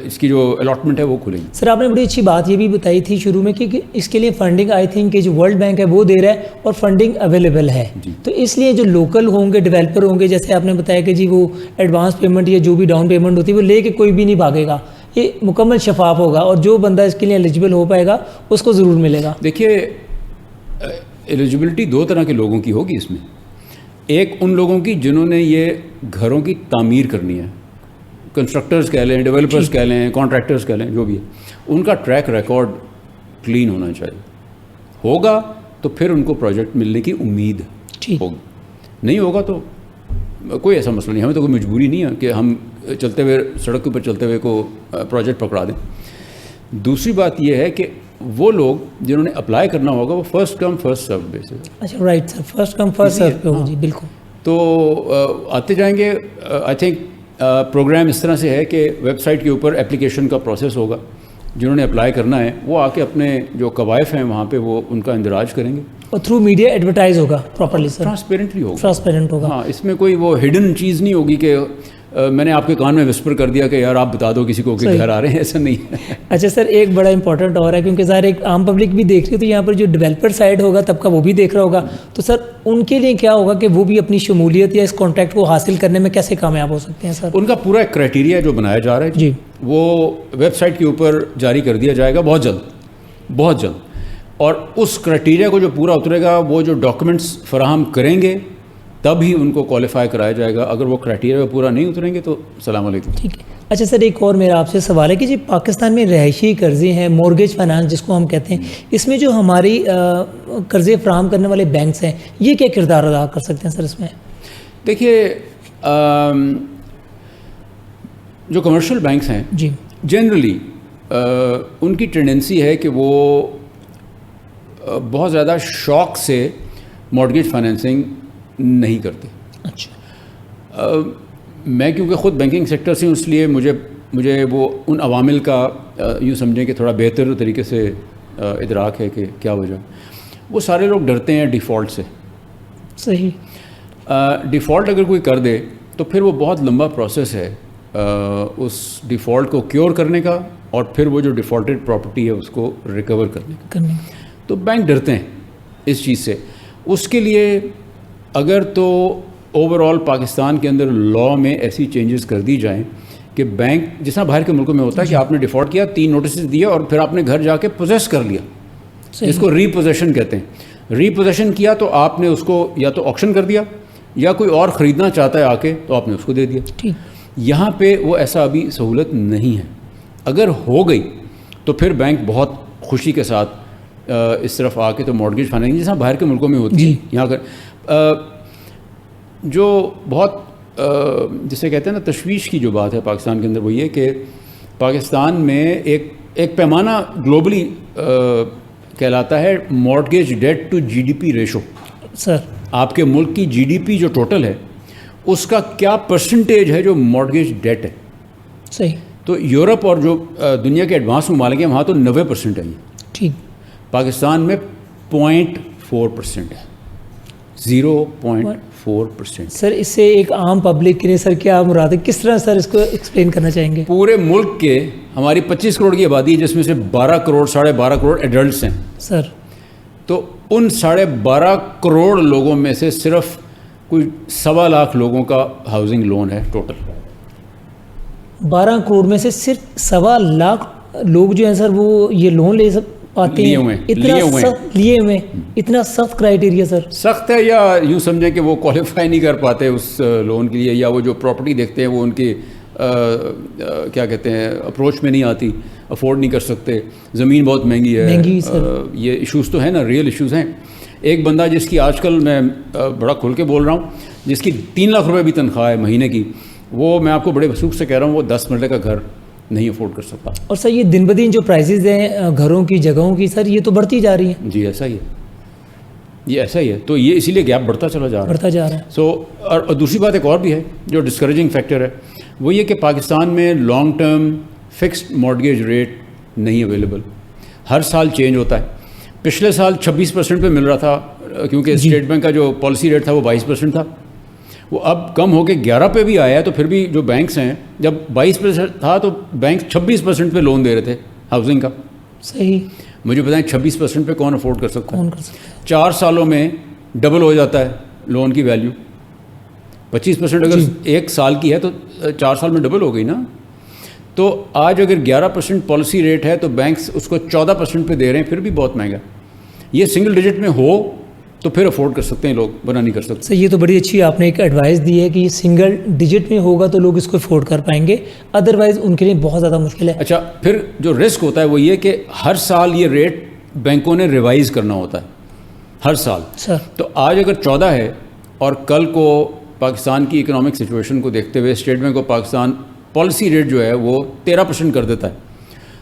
اس کی جو الاٹمنٹ ہے وہ کھلے گی۔ سر آپ نے بڑی اچھی بات یہ بھی بتائی تھی شروع میں کہ اس کے لیے فنڈنگ آئی تھنک کہ جو ورلڈ بینک ہے وہ دے رہا ہے اور فنڈنگ اویلیبل ہے، تو اس لیے جو لوکل ہوں گے ڈیولپر ہوں گے، جیسے آپ نے بتایا کہ جی وہ ایڈوانس پیمنٹ یا جو بھی ڈاؤن پیمنٹ ہوتی ہے وہ لے کے کوئی بھی نہیں بھاگے گا، یہ مکمل شفاف ہوگا اور جو بندہ اس کے لیے ایلیجیبل ہو پائے گا اس کو ضرور ملے گا۔ دیکھیے ایلیجیبلٹی 2 طرح کے لوگوں کی ہوگی اس میں، ایک ان لوگوں کی جنہوں نے یہ گھروں کی تعمیر کرنی ہے، کنسٹرکٹرز کہہ لیں، ڈیولپرز کہہ لیں، کانٹریکٹرز کہہ لیں، جو بھی ہے، ان کا ٹریک ریکارڈ کلین ہونا چاہیے، ہوگا تو پھر ان کو پروجیکٹ ملنے کی امید ہوگی، نہیں ہوگا تو کوئی ایسا مسئلہ نہیں، ہمیں تو کوئی مجبوری نہیں ہے کہ ہم چلتے ہوئے سڑک کے اوپر چلتے ہوئے کو پروجیکٹ پکڑا دیں۔ دوسری بات یہ ہے کہ وہ لوگ جنہوں نے اپلائی کرنا ہوگا وہ first come first serve basis. اچھا right sir, first come first serve پہ ہوگی، بالکل۔ تو آتے جائیں گے، آئی تھنک پروگرام اس طرح سے ہے کہ ویب سائٹ کے اوپر اپلیکیشن کا پروسیس ہوگا، جنہوں نے اپلائی کرنا ہے وہ آ کے اپنے جو قوائف ہیں وہاں پہ وہ ان کا اندراج کریں گے، اور تھرو میڈیا ایڈورٹائز ہوگا پراپرلی سر، ٹرانسپیرنٹلی ہوگا، ٹرانسپیرنٹ ہوگا۔ ہاں، اس میں کوئی وہ ہڈن چیز نہیں ہوگی کہ میں نے آپ کے کان میں وسپر کر دیا کہ یار آپ بتا دو کسی کو کہ گھر آ رہے ہیں، ایسا نہیں ہے۔ اچھا سر، ایک بڑا امپورٹنٹ اور ہے کیونکہ ظاہر ایک عام پبلک بھی دیکھ رہی ہے، تو یہاں پر جو ڈیولپر سائڈ ہوگا تب کا وہ بھی دیکھ رہا ہوگا، تو سر ان کے لیے کیا ہوگا کہ وہ بھی اپنی شمولیت یا اس کانٹریکٹ کو حاصل کرنے میں کیسے کامیاب ہو سکتے ہیں سر؟ ان کا پورا ایک کرائٹیریا جو بنایا جا رہا ہے جی، وہ ویب سائٹ کے اوپر جاری کر دیا جائے گا بہت جلد، اور اس کرائٹیریا کو جو پورا اترے گا وہ جو ڈاکومنٹس فراہم کریں گے تب ہی ان کو کوالیفائی کرایا جائے گا، اگر وہ کرائٹیریا پورا نہیں اتریں گے تو السلام علیکم۔ ٹھیک ہے۔ اچھا سر، ایک اور میرا آپ سے سوال ہے کہ جی پاکستان میں رہائشی قرضے ہیں، مورگیج فائنانس جس کو ہم کہتے ہیں، اس میں جو ہماری قرضے فراہم کرنے والے بینکس ہیں یہ کیا کردار ادا کر سکتے ہیں سر اس میں؟ دیکھیے جو کمرشل بینکس ہیں جی جنرلی ان کی ٹینڈنسی ہے کہ وہ بہت زیادہ شوق سے مورگیج فائنینسنگ نہیں کرتے۔ اچھا، میں کیونکہ خود بینکنگ سیکٹر سے ہوں اس لیے مجھے وہ ان عوامل کا یوں سمجھیں کہ تھوڑا بہتر طریقے سے ادراک ہے کہ کیا وجہ۔ وہ سارے لوگ ڈرتے ہیں ڈیفالٹ سے۔ صحیح۔ ڈیفالٹ اگر کوئی کر دے تو پھر وہ بہت لمبا پروسیس ہے اس ڈیفالٹ کو کیور کرنے کا، اور پھر وہ جو ڈیفالٹڈ پراپرٹی ہے اس کو ریکور کرنے کا۔ تو بینک ڈرتے ہیں اس چیز سے۔ اس کے لیے اگر تو اوور آل پاکستان کے اندر لاء میں ایسی چینجز کر دی جائیں کہ بینک جس طرح باہر کے ملکوں میں ہوتا ہے کہ آپ نے ڈیفالٹ کیا، 3 نوٹسز دیے اور پھر آپ نے گھر جا کے پوزیس کر لیا، جس کو ری پوزیشن کہتے ہیں. ری پوزیشن کیا تو آپ نے اس کو یا تو آکشن کر دیا یا کوئی اور خریدنا چاہتا ہے آ کے تو آپ نے اس کو دے دیا. یہاں پہ وہ ایسا ابھی سہولت نہیں ہے. اگر ہو گئی تو پھر بینک بہت خوشی کے ساتھ اس طرف آ کے تو مارگیج فائنینس جیسا باہر کے ملکوں میں ہوتی ہے یہاں کر جو بہت جسے کہتے ہیں نا تشویش کی جو بات ہے پاکستان کے اندر وہ یہ کہ پاکستان میں ایک پیمانہ گلوبلی کہلاتا ہے mortgage debt to G D P ratio. Sir آپ کے ملک کی جی ڈی پی جو ٹوٹل ہے اس کا کیا پرسنٹیج ہے جو مارگیج ڈیٹ ہے. صحیح. تو یورپ اور جو دنیا کے ایڈوانس ممالک ہیں وہاں تو 90% ہے. ٹھیک. پاکستان میں 0.4% ہے. 0.4%. سر اس سے ایک عام پبلک کے لیے سر کیا مراد ہے, کس طرح سر اس کو ایکسپلین کرنا چاہیں گے؟ پورے ملک کے ہماری 25 کروڑ کی آبادی ہے جس میں سے 12 کروڑ 12.5 کروڑ ایڈلٹس ہیں سر. تو ان 12.5 کروڑ لوگوں میں سے صرف کوئی 1.25 لاکھ لوگوں کا ہاؤسنگ لون ہے ٹوٹل. 12 کروڑ میں سے صرف 1.25 لاکھ لوگ جو ہیں سر وہ یہ لون لے پاتے ہیں. لیے ہوئے اتنا سخت کرائیٹیریا سر. سخت ہے یا یوں سمجھیں کہ وہ کوالیفائی نہیں کر پاتے اس لون کے لیے, یا وہ جو پراپرٹی دیکھتے ہیں وہ ان کی کیا کہتے ہیں اپروچ میں نہیں آتی, افورڈ نہیں کر سکتے, زمین بہت مہنگی ہے. یہ ایشوز تو ہیں نا, ریئل ایشوز ہیں. ایک بندہ جس کی آج کل میں بڑا کھل کے بول رہا ہوں جس کی 3 لاکھ روپے بھی تنخواہ ہے مہینے کی, وہ میں آپ کو بڑے وثوق سے کہہ رہا ہوں وہ 10 مرلے کا گھر نہیں افورڈ کر سکتا. اور سر یہ دن بدن جو پرائسز ہیں گھروں کی جگہوں کی سر یہ تو بڑھتی جا رہی ہیں. جی ایسا ہی ہے, یہ ایسا ہی ہے. تو یہ اسی لیے گیپ بڑھتا چلا جا رہا ہے. سو اور دوسری بات ایک اور بھی ہے جو ڈسکریجنگ فیکٹر ہے, وہ یہ کہ پاکستان میں long term fixed mortgage rate نہیں اویلیبل, ہر سال چینج ہوتا ہے. پچھلے سال 26% پہ مل رہا تھا کیونکہ اسٹیٹ بینک کا جو پالیسی ریٹ تھا وہ 22% تھا, وہ اب کم ہو کے 11 پہ بھی آیا ہے. تو پھر بھی جو بینکس ہیں جب 22% تھا تو بینک 26% پہ لون دے رہے تھے ہاؤسنگ کا. صحیح. مجھے بتائیں 26% پہ کون افورڈ کر سکتا ہے؟ 4 سالوں میں ڈبل ہو جاتا ہے لون کی ویلیو. 25% اگر 1 سال کی ہے تو 4 سال میں ڈبل ہو گئی نا. تو آج اگر 11% پالیسی ریٹ ہے تو بینکس اس کو 14% پہ دے رہے ہیں, پھر بھی بہت مہنگا. یہ سنگل ڈیجٹ میں ہو تو پھر افورڈ کر سکتے ہیں لوگ, ورنہ نہیں کر سکتے. سر یہ تو بڑی اچھی آپ نے ایک ایڈوائس دی ہے کہ یہ سنگل ڈیجٹ میں ہوگا تو لوگ اس کو افورڈ کر پائیں گے, ادروائز ان کے لیے بہت زیادہ مشکل ہے. اچھا, پھر جو رسک ہوتا ہے وہ یہ کہ ہر سال یہ ریٹ بینکوں نے ریوائز کرنا ہوتا ہے ہر سال. سر تو آج اگر 14 ہے اور کل کو پاکستان کی اکنامک سچویشن کو دیکھتے ہوئے state bank of Pakistan policy rate جو ہے وہ 13% کر دیتا ہے,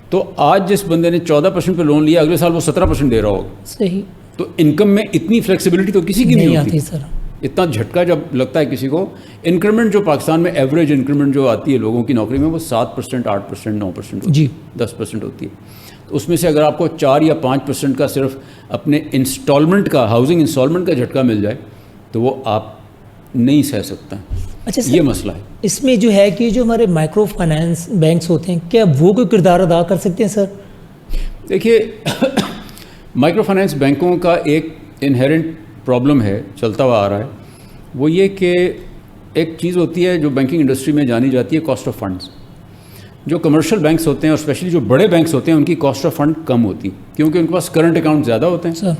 تو آج جس بندے نے 14% پہ لون لیا اگلے سال وہ 17% دے رہا ہوگا. صحیح. تو انکم میں اتنی فلیکسیبلٹی تو کسی کی نہیں ہوتی سر. اتنا جھٹکا جب لگتا ہے کسی کو. انکریمنٹ جو پاکستان میں ایوریج انکریمنٹ جو آتی ہے لوگوں کی نوکری میں وہ 7%, 8%, 9% جی 10% ہوتی ہے. تو اس میں سے اگر آپ کو 4 یا 5% کا صرف اپنے انسٹالمنٹ کا ہاؤسنگ انسٹالمنٹ کا جھٹکا مل جائے تو وہ آپ نہیں سہ سکتا. اچھا یہ مسئلہ ہے. اس میں جو ہے کہ جو ہمارے مائکرو فائنانس بینکس ہوتے ہیں کیا وہ کوئی کردار ادا کر سکتے ہیں سر؟ دیکھیے مائکرو فائنانس بینکوں کا ایک انہیرنٹ پرابلم ہے, چلتا ہوا آ رہا ہے, وہ یہ کہ ایک چیز ہوتی ہے جو بینکنگ انڈسٹری میں جانی جاتی ہے کاسٹ آف فنڈز. جو کمرشل بینکس ہوتے ہیں اور اسپیشلی جو بڑے بینکس ہوتے ہیں ان کی کاسٹ آف فنڈ کم ہوتی ہے کیونکہ ان کے پاس کرنٹ اکاؤنٹ زیادہ ہوتے ہیں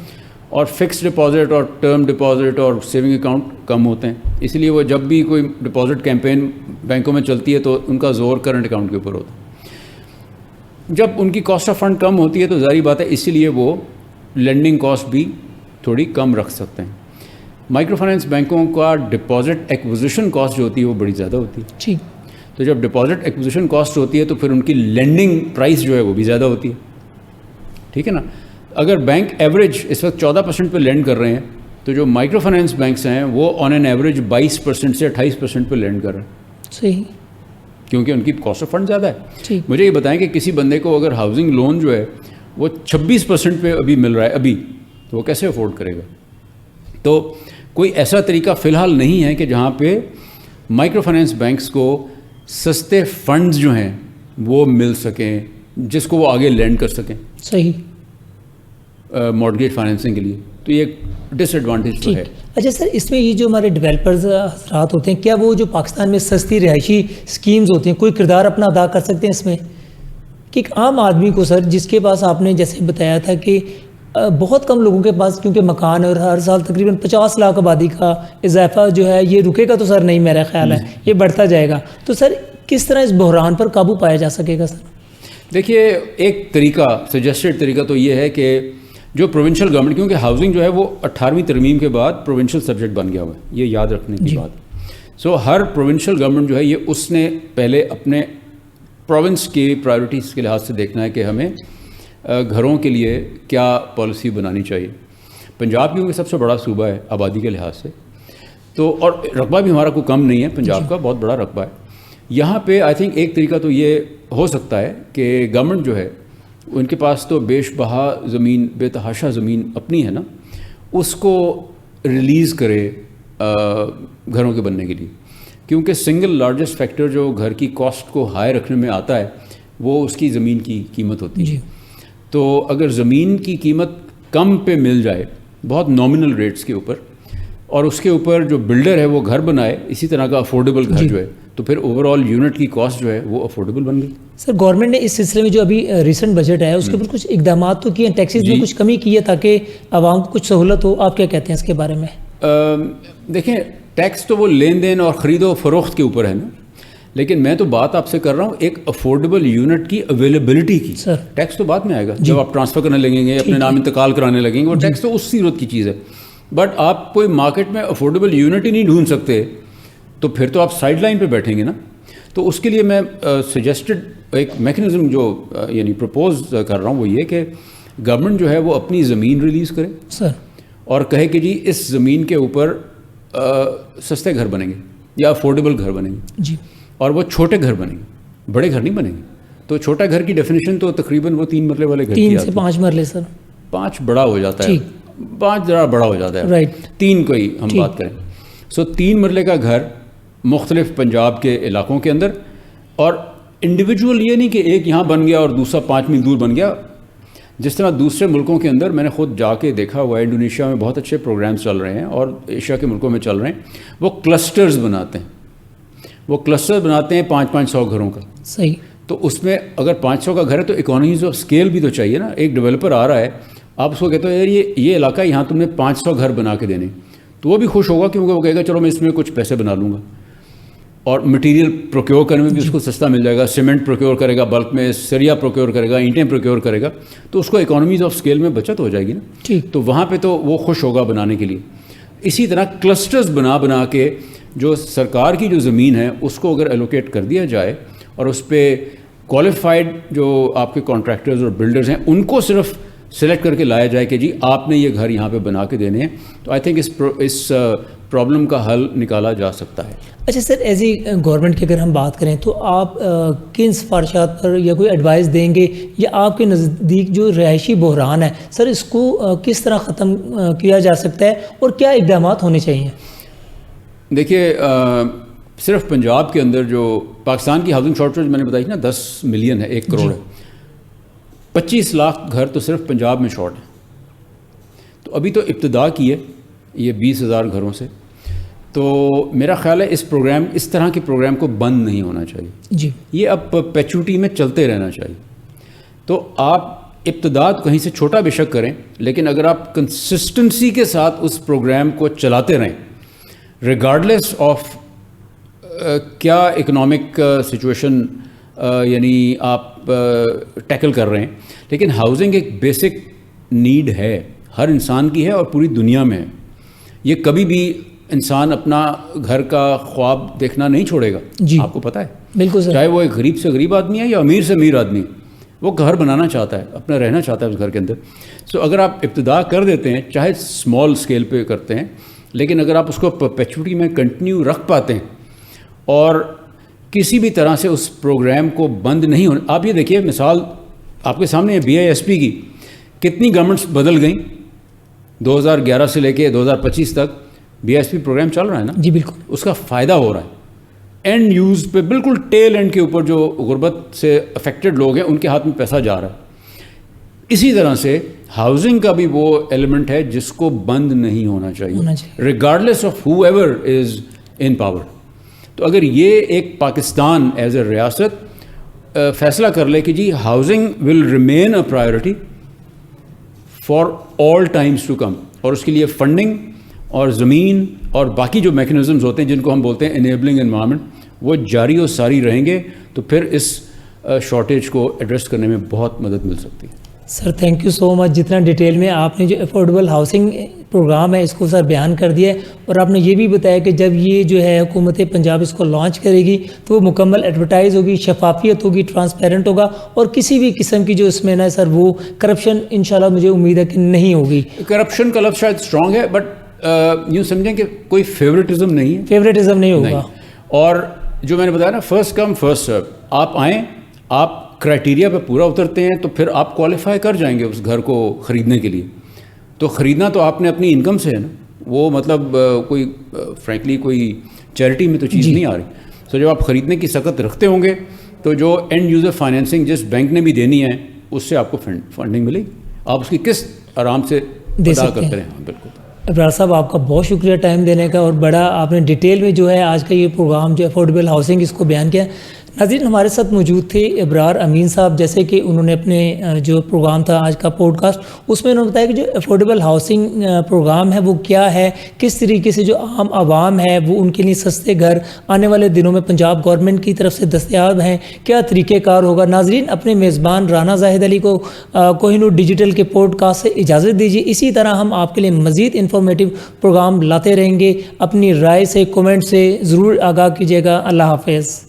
اور فکس ڈپازٹ اور ٹرم ڈپازٹ اور سیونگ اکاؤنٹ کم ہوتے ہیں. اس لیے وہ جب بھی کوئی ڈپازٹ کیمپین بینکوں میں چلتی ہے تو ان کا زور کرنٹ اکاؤنٹ کے اوپر ہوتا ہے. جب ان کی کاسٹ آف فنڈ کم ہوتی ہے تو ظاہری بات ہے اسی لیے وہ لینڈنگ کاسٹ بھی تھوڑی کم رکھ سکتے ہیں. مائکرو فائنانس بینکوں کا ڈپازٹ ایکوزیشن کاسٹ جو ہوتی ہے وہ بڑی زیادہ ہوتی ہے. ٹھیک. تو جب ڈپازٹ ایکوزیشن کاسٹ ہوتی ہے تو پھر ان کی لینڈنگ پرائس جو ہے وہ بھی زیادہ ہوتی ہے. ٹھیک ہے نا. اگر بینک ایوریج اس وقت 14% پہ لینڈ کر رہے ہیں تو جو مائکرو فائنانس بینکس ہیں وہ آن این ایوریج 22% سے 28% پہ لینڈ کر رہے ہیں. صحیح. کیونکہ ان کی کاسٹ آف فنڈ زیادہ ہے. ٹھیک. مجھے یہ بتائیں کہ کسی بندے کو اگر ہاؤسنگ لون جو ہے وہ 26% پہ ابھی مل رہا ہے ابھی, تو وہ کیسے افورڈ کرے گا؟ تو کوئی ایسا طریقہ فی الحال نہیں ہے کہ جہاں پہ مائکرو فائنانس بینکس کو سستے فنڈز جو ہیں وہ مل سکیں جس کو وہ آگے لینڈ کر سکیں. صحیح. مارگیج فائنینسنگ کے لیے. تو یہ ڈس ایڈوانٹیج تو ہے. اچھا سر, اس میں یہ جو ہمارے ڈیولپرز حضرات ہوتے ہیں کیا وہ جو پاکستان میں سستی رہائشی اسکیمز ہوتی ہیں کوئی کردار اپنا ادا کر سکتے ہیں اس میں؟ کہ ایک عام آدمی کو سر جس کے پاس آپ نے جیسے بتایا تھا کہ بہت کم لوگوں کے پاس کیونکہ مکان اور ہر سال تقریباً 50 لاکھ آبادی کا اضافہ جو ہے یہ رکے گا تو سر نہیں، میرا خیال ہے یہ بڑھتا جائے گا. تو سر کس طرح اس بحران پر قابو پایا جا سکے گا سر؟ دیکھیے ایک طریقہ، سجیسٹڈ طریقہ تو یہ ہے کہ جو پروونشل گورنمنٹ، کیونکہ ہاؤسنگ جو ہے وہ 18ویں ترمیم کے بعد پروونشل سبجیکٹ بن گیا ہوا ہے، یہ یاد رکھنے کی بات. سو ہر پروونشل گورنمنٹ جو ہے یہ اس نے پہلے اپنے پروونس کی پرائیورٹیز کے لحاظ سے دیکھنا ہے کہ ہمیں گھروں کے لیے کیا پالیسی بنانی چاہیے. پنجاب کیونکہ سب سے بڑا صوبہ ہے آبادی کے لحاظ سے، تو اور رقبہ بھی ہمارا کوئی کم نہیں ہے، پنجاب کا بہت بڑا رقبہ ہے. یہاں پہ آئی تھنک ایک طریقہ تو یہ ہو سکتا ہے کہ گورنمنٹ جو ہے ان کے پاس تو بیش بہا زمین، بے تحاشا زمین اپنی ہے نا، اس کو ریلیز کرے گھروں کے بننے کے لیے. کیونکہ سنگل لارجسٹ فیکٹر جو گھر کی کاسٹ کو ہائی رکھنے میں آتا ہے وہ اس کی زمین کی قیمت ہوتی ہے. تو اگر زمین کی قیمت کم پہ مل جائے بہت نامنل ریٹس کے اوپر، اور اس کے اوپر جو بلڈر ہے وہ گھر بنائے اسی طرح کا افورڈیبل گھر جو ہے، تو پھر اوور آل یونٹ کی کاسٹ جو ہے وہ افورڈیبل بن گئی. سر گورنمنٹ نے اس سلسلے میں جو ابھی ریسنٹ بجٹ ہے اس کے اوپر کچھ اقدامات تو کیے ہیں، ٹیکسز میں کچھ کمی کی ہے تاکہ عوام کو کچھ سہولت ہو، آپ کیا کہتے ہیں اس کے بارے میں؟ دیکھیں ٹیکس تو وہ لین دین اور خرید و فروخت کے اوپر ہے نا، لیکن میں تو بات آپ سے کر رہا ہوں ایک افورڈیبل یونٹ کی اویلیبلٹی کی. ٹیکس تو بعد میں آئے گا جب آپ ٹرانسفر کرنے لگیں گے، اپنے نام انتقال کرانے لگیں گے، اور ٹیکس تو اس صورت کی چیز ہے. بٹ آپ کوئی مارکیٹ میں افورڈیبل یونٹ ہی نہیں ڈھونڈ سکتے تو پھر تو آپ سائڈ لائن پہ بیٹھیں گے نا. تو اس کے لیے میں سجیسٹڈ ایک میکنزم جو یعنی پرپوز کر رہا ہوں وہ یہ کہ گورنمنٹ جو ہے وہ اپنی زمین ریلیز کرے سر، اور کہے کہ جی اس زمین کے اوپر سستے گھر بنیں گے یا افورڈیبل گھر بنیں گے جی، اور وہ چھوٹے گھر بنیں گے، بڑے گھر نہیں بنیں گے. تو چھوٹا گھر کی ڈیفینیشن تو تقریباً وہ 3 مرلے والے گھر 3 سے 5 مرلے سر. 5 بڑا ہو جاتا ہے، 5 ذرا بڑا ہو جاتا ہے، رائٹ، 3 کوئی ہم بات کریں. سو 3 مرلے کا گھر مختلف پنجاب کے علاقوں کے اندر، اور انڈیویجول یہ نہیں کہ ایک یہاں بن گیا اور دوسرا 5 میل دور بن گیا. جس طرح دوسرے ملکوں کے اندر میں نے خود جا کے دیکھا ہوا ہے، انڈونیشیا میں بہت اچھے پروگرامز چل رہے ہیں اور ایشیا کے ملکوں میں چل رہے ہیں. وہ کلسٹرز بناتے ہیں، وہ کلسٹر بناتے ہیں 500-500 گھروں کا. صحیح. تو اس میں اگر 500 کا گھر ہے تو اکانومیز آف اسکیل بھی تو چاہیے نا. ایک ڈیولپر آ رہا ہے، آپ اس کو کہتے ہو یار یہ علاقہ یہاں تم نے 500 گھر بنا کے دینے، تو وہ بھی خوش ہوگا کیونکہ وہ کہے گا چلو میں اس میں کچھ پیسے بنا لوں گا. اور مٹیریل پروکیور کرنے میں بھی اس کو سستا مل جائے گا. سیمنٹ پروکیور کرے گا بلک میں، سریا پروکیور کرے گا، اینٹیں پروکیور کرے گا، تو اس کو اکانومیز آف اسکیل میں بچت ہو جائے گی نا. تو وہاں پہ تو وہ خوش ہوگا بنانے کے لیے. اسی طرح کلسٹرز بنا کے جو سرکار کی جو زمین ہے اس کو اگر ایلوکیٹ کر دیا جائے اور اس پہ کوالیفائڈ جو آپ کے کانٹریکٹرز اور بلڈرز ہیں ان کو صرف سلیکٹ کر کے لایا جائے کہ جی آپ نے یہ گھر یہاں پہ بنا کے دینے ہیں، تو آئی تھنک اس پرابلم کا حل نکالا جا سکتا ہے. اچھا سر، ایز اے گورنمنٹ کی اگر ہم بات کریں تو آپ کن سفارشات پر یا کوئی ایڈوائز دیں گے، یا آپ کے نزدیک جو رہائشی بحران ہے سر اس کو کس طرح ختم کیا جا سکتا ہے اور کیا اقدامات ہونے چاہیے؟ دیکھیے صرف پنجاب کے اندر جو پاکستان کی ہاؤسنگ شارٹیج میں نے بتائی نا 10 ملین ہے، 1 کروڑ ہے، 25 لاکھ گھر تو صرف پنجاب میں شارٹ ہیں. تو ابھی تو ابتدا کی ہے یہ 20,000 گھروں سے. تو میرا خیال ہے اس طرح کے پروگرام کو بند نہیں ہونا چاہیے جی. یہ اب پیچوٹی میں چلتے رہنا چاہیے. تو آپ ابتدا کہیں سے چھوٹا بے شک کریں، لیکن اگر آپ کنسسٹنسی کے ساتھ اس پروگرام کو چلاتے رہیں ریگارڈلیس آف کیا اکنامک سچویشن یعنی آپ ٹیکل کر رہے ہیں. لیکن ہاؤسنگ ایک بیسک نیڈ ہے، ہر انسان کی ہے اور پوری دنیا میں ہے. یہ کبھی بھی انسان اپنا گھر کا خواب دیکھنا نہیں چھوڑے گا. جی آپ کو پتہ ہے بالکل سر، چاہے وہ ایک غریب سے غریب آدمی ہے یا امیر سے امیر آدمی، وہ گھر بنانا چاہتا ہے، اپنا رہنا چاہتا ہے اس گھر کے اندر. سو اگر آپ ابتدا کر دیتے ہیں چاہے اسمال اسکیل پہ کرتے ہیں، لیکن اگر آپ اس کو پرپیچوٹی میں کنٹینیو رکھ پاتے ہیں اور کسی بھی طرح سے اس پروگرام کو بند نہیں ہونے. آپ یہ دیکھیے مثال آپ کے سامنے BISP کی کتنی گورنمنٹس بدل گئیں 2011 سے لے کے 2025 تک BISP پروگرام چل رہا ہے نا. جی بالکل، اس کا فائدہ ہو رہا ہے اینڈ یوز پہ، بالکل ٹیل اینڈ کے اوپر جو غربت سے افیکٹڈ لوگ ہیں ان کے ہاتھ میں پیسہ جا رہا ہے. اسی طرح سے ہاؤسنگ کا بھی وہ ایلیمنٹ ہے جس کو بند نہیں ہونا چاہیے regardless of who ever is in power. تو اگر یہ ایک پاکستان ایز اے ریاست فیصلہ کر لے کہ جی housing will remain a priority for all times to come. اور اس کے لیے فنڈنگ اور زمین اور باقی جو میکنزمز ہوتے ہیں جن کو ہم بولتے ہیں انیبلنگ انوائرمنٹ, وہ جاری و ساری رہیں گے, تو پھر اس شارٹیج کو ایڈریس کرنے میں بہت مدد مل سکتی ہے. سر تھینک یو سو مچ, جتنا ڈیٹیل میں آپ نے جو افورڈیبل ہاؤسنگ پروگرام ہے اس کو سر بیان کر دیا ہے, اور آپ نے یہ بھی بتایا کہ جب یہ جو ہے حکومت پنجاب اس کو لانچ کرے گی تو وہ مکمل ایڈورٹائز ہوگی, شفافیت ہوگی, ٹرانسپیرنٹ ہوگا, اور کسی بھی قسم کی جو اس میں نا سر وہ کرپشن انشاءاللہ مجھے امید ہے کہ نہیں ہوگی. کرپشن کا لفظ شاید اسٹرانگ ہے, بٹ یوں سمجھیں کہ کوئی فیوریٹزم نہیں ہے, فیوریٹزم نہیں ہوگا. اور جو میں نے بتایا نا, فرسٹ کم فرسٹ سرو, آپ آئیں, آپ کرائٹیریا پہ پورا اترتے ہیں تو پھر آپ کوالیفائی کر جائیں گے اس گھر کو خریدنے کے لیے. تو خریدنا تو آپ نے اپنی انکم سے ہے نا, وہ مطلب کوئی فرینکلی کوئی چیریٹی میں تو چیز نہیں آ رہی. سو جب آپ خریدنے کی سخت رکھتے ہوں گے تو جو اینڈ یوزر فائنینسنگ جس بینک نے بھی دینی ہے اس سے آپ کو فنڈنگ ملے گی, آپ اس کی قسط آرام سے ادا کرتے رہیں. بالکل ابرار صاحب, آپ کا بہت شکریہ ٹائم دینے کا, اور بڑا آپ نے ڈیٹیل میں جو ہے آج کا یہ پروگرام جو افورڈیبل ہاؤسنگ اس کو بیان کیا. ناظرین, ہمارے ساتھ موجود تھے ابرار امین صاحب, جیسے کہ انہوں نے اپنے جو پروگرام تھا آج کا پوڈ کاسٹ اس میں انہوں نے بتایا کہ جو افورڈیبل ہاؤسنگ پروگرام ہے وہ کیا ہے, کس طریقے سے جو عام عوام ہے وہ ان کے لیے سستے گھر آنے والے دنوں میں پنجاب گورنمنٹ کی طرف سے دستیاب ہیں, کیا طریقہ کار ہوگا. ناظرین, اپنے میزبان رانا زاہد علی کو کوہ نور ڈیجیٹل کے پوڈ کاسٹ سے اجازت دیجیے. اسی طرح ہم آپ کے لیے مزید انفارمیٹیو پروگرام لاتے رہیں گے. اپنی رائے سے, کومنٹ سے ضرور آگاہ کیجیے گا. اللہ حافظ.